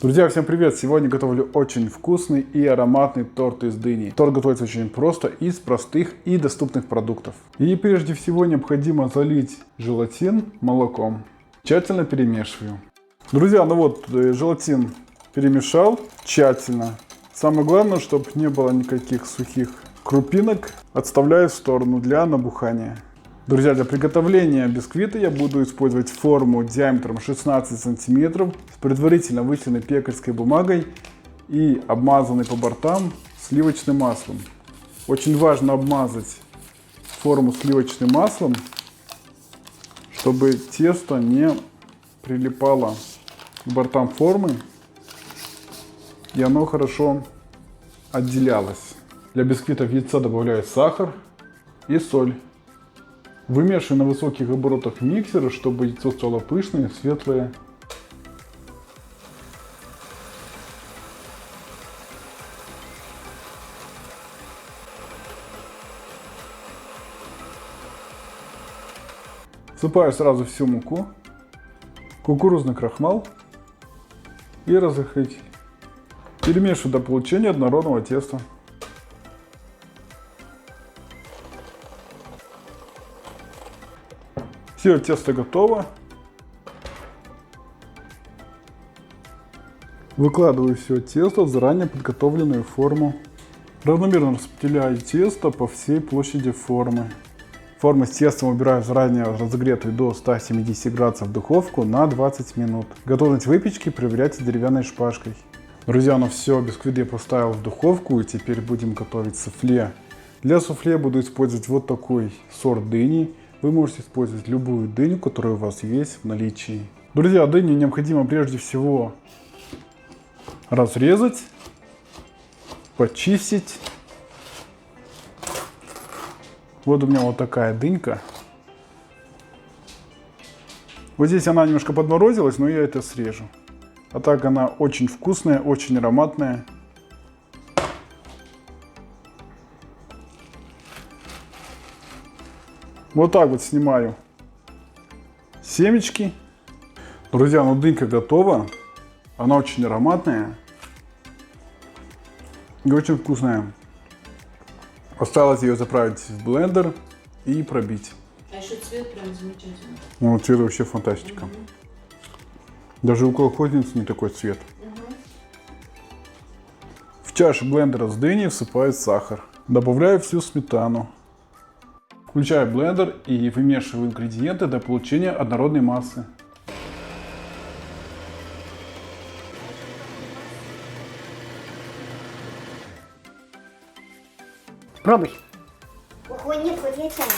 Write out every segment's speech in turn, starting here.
Друзья, всем привет! Сегодня готовлю очень вкусный и ароматный торт из дыни. Торт готовится очень просто, из простых и доступных продуктов. И прежде всего необходимо залить желатин молоком. Тщательно перемешиваю. Друзья, желатин перемешал тщательно. Самое главное, чтобы не было никаких сухих крупинок. Отставляю в сторону для набухания. Друзья, для приготовления бисквита я буду использовать форму диаметром 16 см с предварительно вытянутой пекарской бумагой и обмазанной по бортам сливочным маслом. Очень важно обмазать форму сливочным маслом, чтобы тесто не прилипало к бортам формы и оно хорошо отделялось. Для бисквита в яйцо добавляю сахар и соль. Вымешиваю на высоких оборотах миксера, чтобы яйцо стало пышное, светлое. Всыпаю сразу всю муку, кукурузный крахмал и разрыхлитель. Перемешиваю до получения однородного теста. Все, тесто готово. Выкладываю все тесто в заранее подготовленную форму. Равномерно распределяю тесто по всей площади формы. Форму с тестом убираю в заранее разогретую до 170 градусов духовку на 20 минут. Готовность выпечки проверяйте деревянной шпажкой. Друзья, все, бисквит я поставил в духовку и теперь будем готовить суфле. Для суфле буду использовать вот такой сорт дыни. Вы можете использовать любую дыню, которая у вас есть в наличии. Друзья, дыню необходимо прежде всего разрезать, почистить. Вот у меня вот такая дынька. Вот здесь она немножко подморозилась, но я это срежу. А так она очень вкусная, очень ароматная. Вот так вот снимаю семечки. Друзья, дынька готова. Она очень ароматная и очень вкусная. Осталось ее заправить в блендер и пробить. А еще цвет прям замечательный. Цвет вообще фантастика. Даже у колхозницы не такой цвет. В чашу блендера с дыней всыпаю сахар. Добавляю всю сметану. Включаю блендер и вымешиваю ингредиенты до получения однородной массы. Пробуй. Ого, нет, вот я чайный.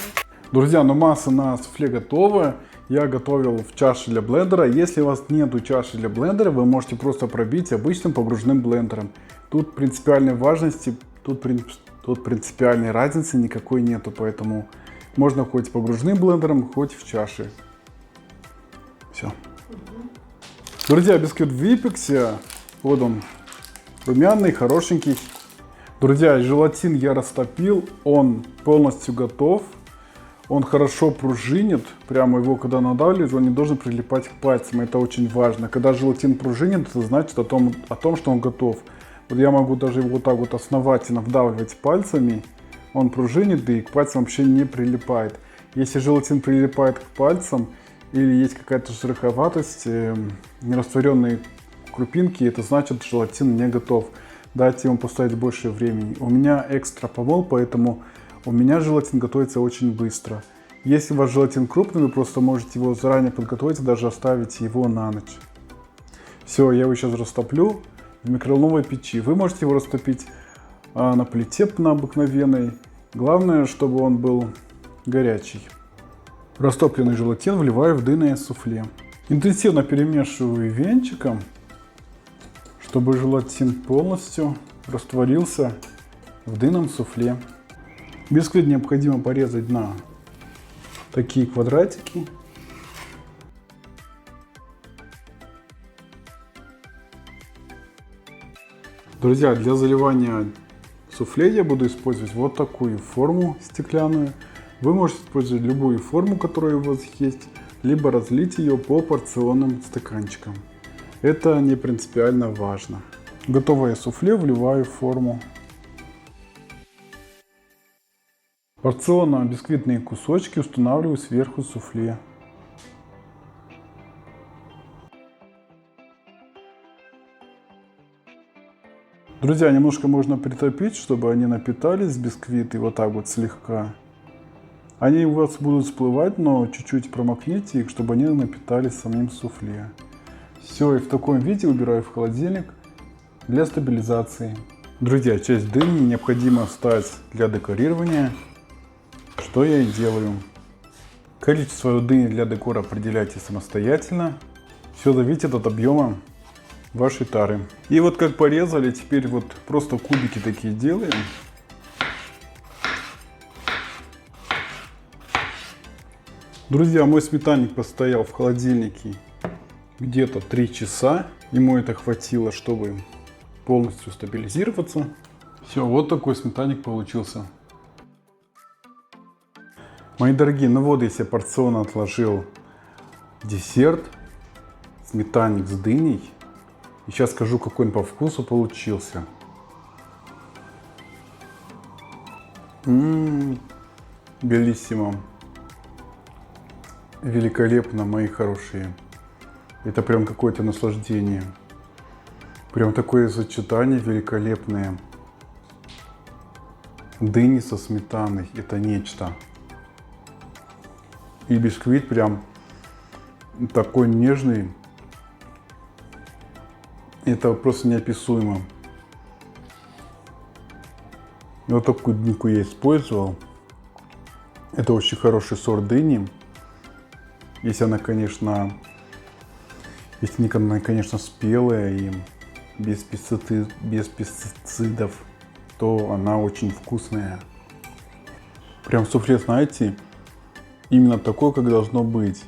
Друзья, масса на суфле готова. Я готовил в чаше для блендера. Если у вас нету чаши для блендера, вы можете просто пробить обычным погружным блендером. Тут принципиальной важности, тут принципиальной разницы никакой нету, поэтому можно хоть погружным блендером, хоть в чаше. Все. Друзья, бисквит выпекся. Вот он, румяный, хорошенький. Друзья, желатин я растопил, он полностью готов. Он хорошо пружинит, прямо его когда надавливаешь, он не должен прилипать к пальцам, это очень важно. Когда желатин пружинит, это значит о том, что он готов. Вот я могу даже его вот так вот основательно вдавливать пальцами, он пружинит и к пальцам вообще не прилипает. Если желатин прилипает к пальцам или есть какая-то шероховатость, нерастворенные крупинки, это значит, что желатин не готов. Дайте ему поставить больше времени. У меня экстра помол, поэтому у меня желатин готовится очень быстро. Если у вас желатин крупный, вы просто можете его заранее подготовить и даже оставить его на ночь. Все, я его сейчас растоплю в микроволновой печи. Вы можете его растопить на плите на обыкновенной. Главное, чтобы он был горячий. Растопленный желатин вливаю в дынное суфле. Интенсивно перемешиваю венчиком, чтобы желатин полностью растворился в дынном суфле. Бисквит необходимо порезать на такие квадратики. Друзья, для заливания суфле я буду использовать вот такую форму стеклянную. Вы можете использовать любую форму, которая у вас есть, либо разлить ее по порционным стаканчикам. Это не принципиально важно. Готовое суфле вливаю в форму. Порционно-бисквитные кусочки устанавливаю сверху суфле. Друзья, немножко можно притопить, чтобы они напитались, бисквиты, вот так вот слегка. Они у вас будут всплывать, но чуть-чуть промокните их, чтобы они напитались самим суфле. Все, и в таком виде убираю в холодильник для стабилизации. Друзья, часть дыни необходимо оставить для декорирования, что я и делаю. Количество дыни для декора определяйте самостоятельно. Все зависит от объема вашей тары. И вот как порезали, теперь вот просто кубики такие делаем. Друзья, мой сметанник постоял в холодильнике где-то 3 часа. Ему это хватило, чтобы полностью стабилизироваться. Все, вот такой сметанник получился. Мои дорогие, ну вот я себе порционно отложил десерт, сметанник с дыней. И сейчас скажу, какой он по вкусу получился. Белиссимо. Великолепно, мои хорошие. Это прям какое-то наслаждение. Прям такое сочетание великолепное. Дыни со сметаной. Это нечто. И бисквит прям такой нежный. Это просто неописуемо. Вот такую дыньку я использовал. Это очень хороший сорт дыни. Если она, конечно, спелая и без пестицидов, то она очень вкусная. Прям суфле, знаете, именно такое, как должно быть.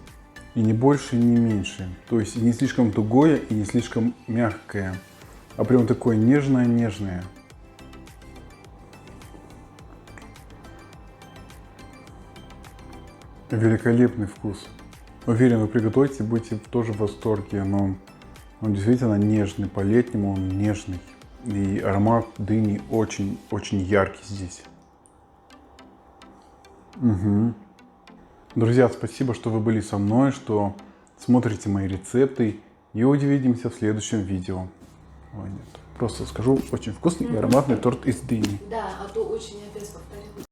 И не больше, и не меньше. То есть не слишком тугое, и не слишком мягкое. А прям такое нежное-нежное. Великолепный вкус. Уверен, вы приготовите, будете тоже в восторге. Но он действительно нежный. По-летнему он нежный. И аромат дыни очень-очень яркий здесь. Угу. Друзья, спасибо, что вы были со мной, что смотрите мои рецепты. И увидимся в следующем видео. Ой, нет. Просто скажу, очень вкусный и ароматный торт из дыни. Да, а то очень опять повторил.